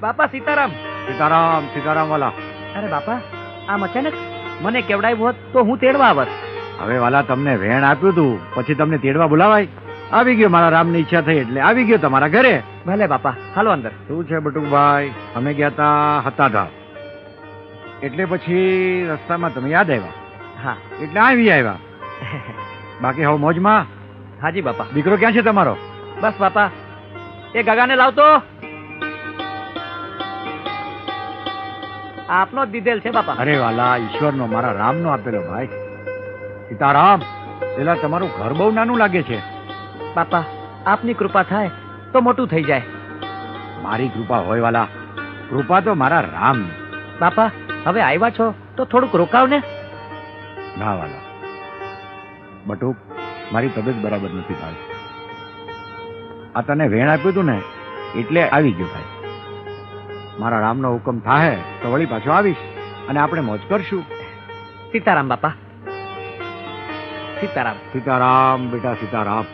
બાપા સીતારામ. સીતારામ સીતારામ વાલા. અરે બાપા, આમ અચાનક મને કેવડાવ્યું હોત તો હું તેડવા આવત. હવે વાલા તમને વેણ આપ્યું તું, પછી તમને તેડવા બોલાવાય? આવી ગયો, મારા રામની ઈચ્છા થઈ એટલે આવી ગયો તમારા ઘરે. ભલે બાપા, હાલો અંદર. શું છે બટુકભાઈ? અમે ગયા તા હતાધાર, એટલે પછી રસ્તામાં તમે યાદ આવ્યા, હા એટલે આવી આવ્યા. બાકી હવે મોજમાં? હાજી બાપા. દીકરો ક્યાં છે તમારો? બસ બાપા, એ ગગાને લાવતો. આપનો જ દીધેલ છે બાપા. અરે વાલા, ઈશ્વરનો, મારા રામનો આપેલો ભાઈ. સીતારામ. પેલા તમારું ઘર બહુ નાનું લાગે છે. બાપા, આપની કૃપા થાય તો મોટું થઈ જાય. મારી કૃપા હોય વાલા, કૃપા તો મારા રામ. બાપા, હવે આવ્યા છો તો થોડુંક રોકાવ ને. ના વાલા, બટુક, મારી તબિયત બરાબર નથી ભાઈ. આ તને વેણ આપ્યું તું ને એટલે આવી ગયો ભાઈ. મારા રામનો હુકમ થાય તો વળી પાછો આવીશ અને આપણે મોજ કરશું. સીતારામ બાપા. સીતારામ. સીતારામ બેટા, સીતારામ.